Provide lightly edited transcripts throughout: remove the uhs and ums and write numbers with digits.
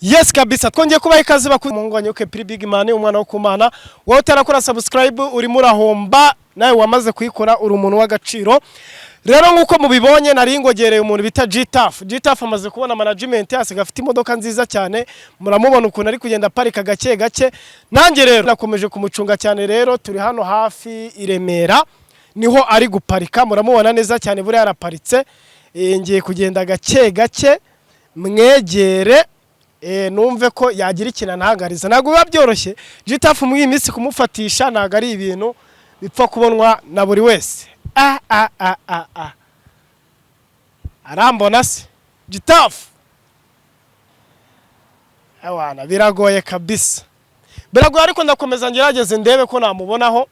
Yes kabisa twongeye kubaha ikaze bakungwanye uke Pri Big Man umwana wo kumana wowe utarakora subscribe uri murahomba nawe wamaze kuyikora uri umuntu w'agaciro. Rero nkuko mubibonye nari ngogereye umuntu bita GTAF amaze kubona management asiga afite imodoka nziza cyane muramubona ukuntu ari kugenda parika gake gake. Nanjye rero nakomeje kumucunga cyane. Rero turi hano hafi Iremera niho ari guparika muramubona neza cyane buri yaraparitse. Ngiye kugenda gake gake mwegere numve ko yagira ikintu ntagariza ntago biba byoroshye. GTAF mu iminsi kumufatisha ntago ari ibintu bipfa kubonwa na buri wese. Arambona se GTAF awana biragoye kabisa, biragoye ariko ndakomeza ngerageze ndebe ko namubonaho.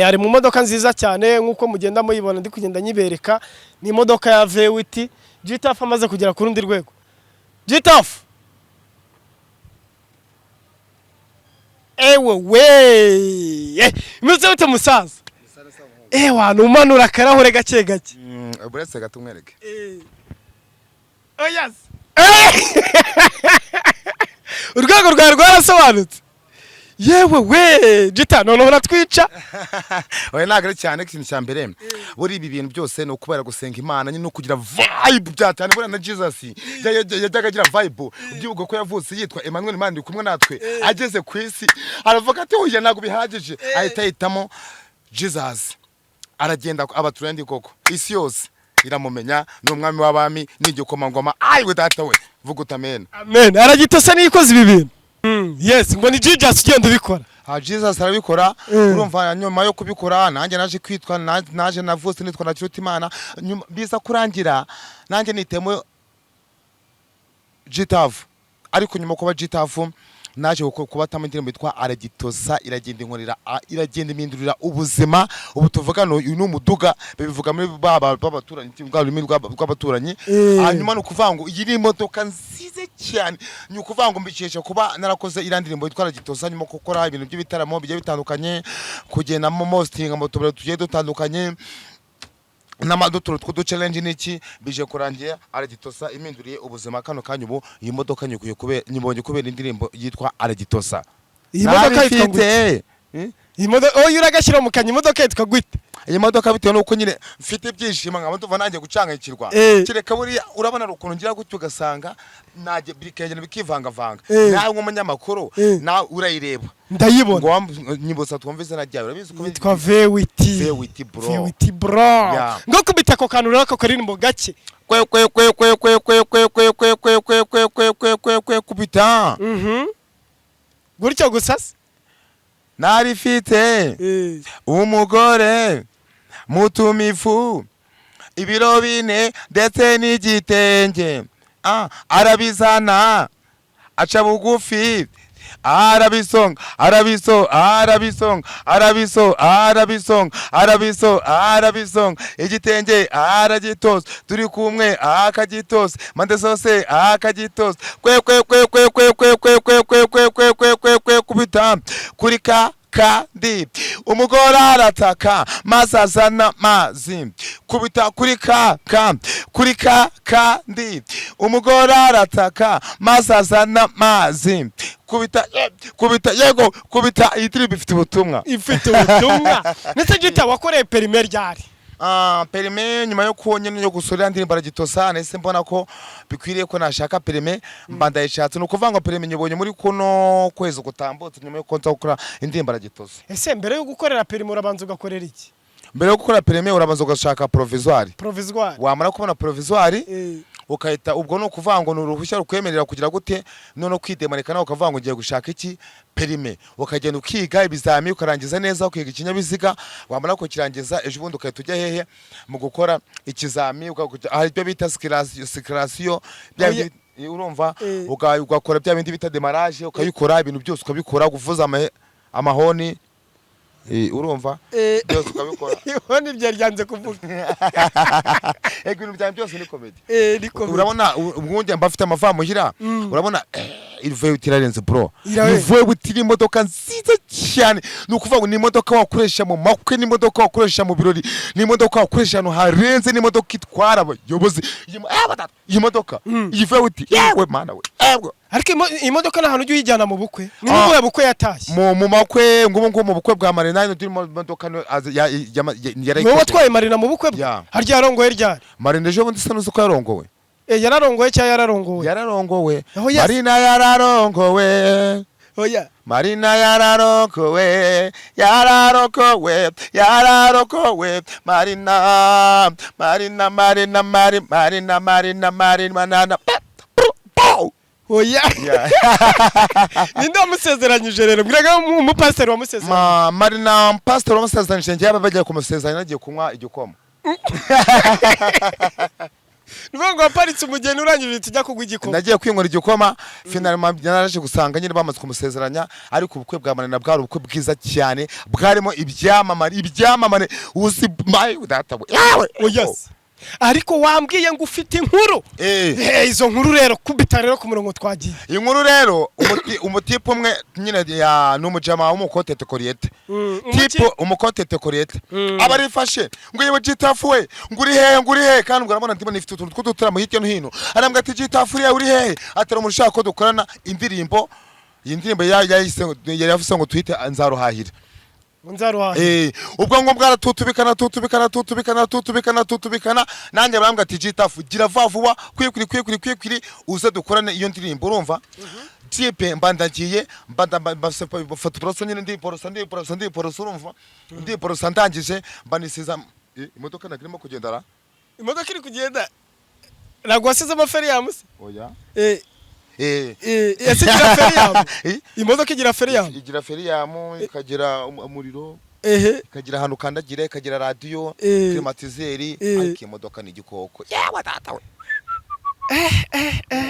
Ari mu modoka nziza cyane nkuko mugenda muyibona ndi kugenda nyibereka. Ni imodoka ya V8 GTAF amaze kugera ku rundi rwego. GTAF ewe we imeze ute musaza? Wana umanura karahure gake gake buretse gatumwereke. Oh yes urwego rwa rwarasobanutse. Yewe we GTAF none uratwica. Oya nagare cyane ikintu cya mbere buri ibi bintu byose no kubera gusenga Imana nyine no kugira vibe byatane bura na Jesus yajyaga agira vibe ubyibugo ko yavutse yitwa Emmanuel Mandi kumwe natwe ageze ku isi aravuga ati oya nago bihagije ahita yitamo Jesus aragenda abaturandi koko isi yose iramumenya n'umwami w'abami n'igikomangoma ayiwe data we vuga utamena amen. Aragitose nikoze ibi bintu. Yes ngo ni Jesus ugenda ubikora. Jesus arabikora urumva nyuma yo kubikora nanjye naje kwitwa naje navutse nitwa na Kirutimana biza kurangira nanjye nitemo GTAF ariko nyuma kuba GTAF naje kubatamo indirimbo yitwa Aragitosa iragenda inkorera iragenda imindurira ubuzima ubu tuvugana uyu n'umuduga bivuga muri babaturanyi rw'ururimi rw'abaturanyi. Hanyuma no kuvango iyi ni imodoka nzize cyane ni ukuvango mbikesha kuba narakoze irandirimbo yitwa Aragitosa nyuma gukora ibintu by'ibitaramo bigiye bitandukanye kugenda mu hosting amotobero tugiye dutandukanye n'amaduturo tw'udu challenge niki bije kurangiye Aragitosa iminduriye ubuzima kano kanyubu iyi modoka nyikuye nyibonye kubera indirimbo yitwa Aragitosa. Iyi modoka yitwa gute? Iyi modoka uragashyira mu kanya imodoka yitwa gute? Iyi modoka bitewe nuko nyine mfite byishimo nkaba tuva nanjye gucangayikirwa kireka buri urabona rukuntu ngira gutyo ugasanga naje bikagenda bikivangavanga nawe nk'umunyamakuru nawe urayireba ndayibona nyibosa twumvise najyawe urabizi ko bitwa V8 bro ngo kubita ko kantu rako karirimbo gake kwe kubita gutyo gusasa narifite umugore mutumifu ibiro bine ndetse n'igitenge arabizana aca bugufi arabisonga igitenge aragitosa turi kumwe akagitosa mande zose akagitosa kubita kuri kandi umugore arataka masazana mazi kubita kuri kandi umugore arataka masazana mazi kubita yego kubita itribe ifite ubutumwa ndetse GTAF wakoreye perime ryari? Perime nyuma yo kuonye yo gusorera ndirimbo Aragitosa nese mbona ko bikwiriye ko nashaka perime mbanda yishatse no kuvanga perime nyibonye muri kuno kwezi gutambutse nyuma yo konza gukora indirimbo Aragitosa. Ese mbere yo gukorera perime urabanza ugakorera iki? Mbere yo gukora perime urabanza ugashaka provisoire wamara kubona provisoire ukahita ubwo no kuvango n'uruhushya rukwemerera kugira gute none kwidemarika nawe ukavango ugiye gushaka iki perime ukagenda ukiga ibizami ukarangiza neza ukiga ikinyabiziga wamara ko kirangiza ejo bundi ukahita ujya hehe mu gukora ikizami hari byo bita circulation urumva ugakora bya bindi bita demarrage ukayikora ibintu byose ukabikora guvuza amahoni urumva byose ukabikora ihoni byaryanze kuvuga ibintu byose ni comedy urabona ubwunge mbafite amava muhira urabona Veut irarenze bro. Irawe. Veut iri imodoka nziza cyane. Ni ukuvuga ngo ni imodoka wakoresha mu makwe, ni imodoka wakoresha mu birori, ni imodoka wakoresha ahantu harenze, ni imodoka itwara abayobozi. Iyi modoka iyi Veut yewe mana we. ariko imodoka nahantu ujye uyijyana mu bukwe ni mu bukwe yatashye mu makwe ngubu mu bukwe bwa Marina ino turi modoka yari wowe watwaye Marina mu bukwe harya yarongoye ryari Marina ejo bundi sanuze ko yarongowe yararongoye cyangwa yararongowe Marina yararongowe oya Marina yararongowe Marina oya ninde wamusezeranyije rero mbwiraga umupasiteri wamusezeranyije Marina pastor wamusezeranyije ngiye bagiye kumusezeranya nagiye kunywa igikoma Nubwo waparitse umugeni urangije tujya kugwa igikoma nagiye kwinywera igikoma finalement naraje gusanga nyine bamaze kumusezeranya ariko ubukwe bwa Marina bwari ubukwe bwiza cyane bwarimo ibyamamare uzi my data yawe yes ariko wambwiye ngo ufite inkuru izo nkuru rero kubita rero ku murongo twagiye inkuru rero umutipe umwe nyine ya numujama w'umukote tekoriete tipo umukote tekoriete abarifashe ngo yewe Gitafu we nguri he kandi ngo urabona ndimo nifite utuntu tw'udutura mu hirya no hino arambwa ati Gitafu uri he atari umushaka ko dukorana indirimbo yavuze ngo twite nzaruhahira ubwo ngo bwaratutubikana nanjye barambwa ati Gitafu gira vuba kwikuri uze dukorane iyo ndirimbo urumva tipe mbandagiye bafata poroso nyine ndi poroso urumva ndi poroso ndangije mbanisiza imodoka nagirimo kugendara imodoka iri kugenda nagwasize amaferi yamuse oya yasigira feriyamu imodoka igira feriyamu ikagira umuriro ikagira ahantu kandagira ikagira radio climatiseri ariko imodoka ni igikoko yawa data we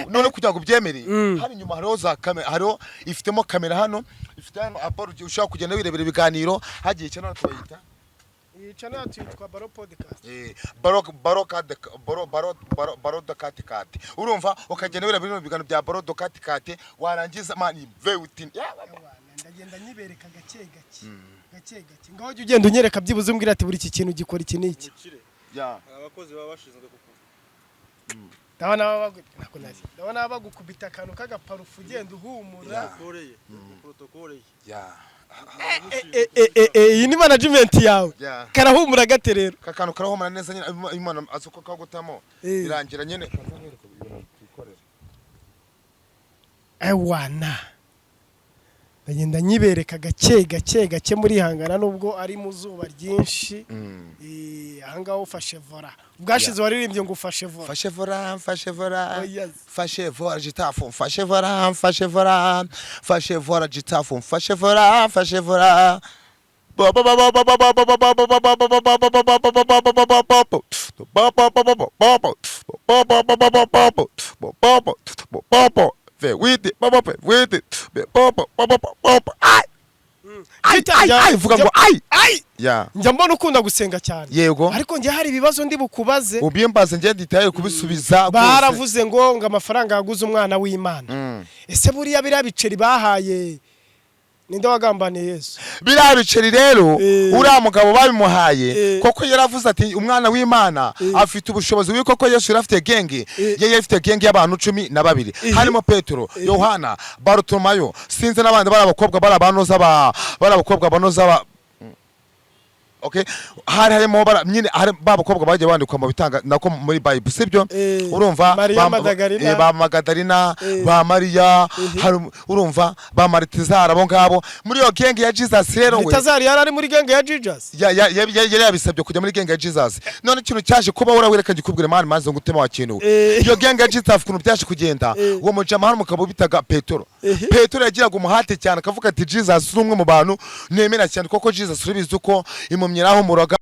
none kugira ngo byemere hari nyuma hariho za kamera hariho ifitemo kamera hano ifite hano aporo ushaka kugenda wirebera ibiganiro hagiye cyane tuyita channel yitwa Baro Podcast Baro Dokati urumva ukagenda wira bino bigano bya Baro Dokati warangiza mani Veut ndagenda nyibereka gake ngaho ugenda unyereka byibuze umbwira ati buri iki kintu gikora iki niki abakozi baba bashinzwe ndabona bagukubita akantu k'agaparufu ugenda uhumura protocole iyi ni management yawe karahumura gate rero kakanu karahumura neza nyine imana azuko kagutamo birangira nyine ewana bagenda nyibereka gake muri hangana nubwo ari mu zuba ryinshi ahangaho ufashe vora bwashize waririmbye ngo ufashe vora Gitafu fashe vora Gitafu fashe vora vuga ngo njya mbona ukunda gusenga cyane yego ariko njye hari ibibazo ndi bukubaze ubimbaze njye nditaye kubisubiza baravuze ngo amafaranga yaguze umwana w'Imana ese buriya biriya biceri bahaye ninde wagambaniye Yesu biriya biceri rero uriya mugabo babimuhaye koko yaravuze ati umwana w'Imana afite ubushobozi wiko ko Yesu yarafite genge yafite genge y'abantu 12 harimo Petero Yohana Bartolomayo sinze n'abandi barabakobwa banoza okay harimo nyine babakobwa baje bandikwa mu bitanga nako muri Bible sibyo urumva ba Magadalena ba Maria urumva ba Maritizara abo ngabo muri yo genge ya Jesus rero we Maritizara yari muri genge ya Jesus yari yabisabye kujya muri genge ya Jesus none ikintu cyaje kuba urawereka gikubwire mani maze ngutema wa kintu iyo genge ya Jesus kuntu byaje kugenda uwo mujama hari umugabo bitaga Petero yagiraga umuhate cyane akavuga ati Jesus uri umwe mu bantu nemera cyane koko Jesus uribizi uko imumyiraho muroga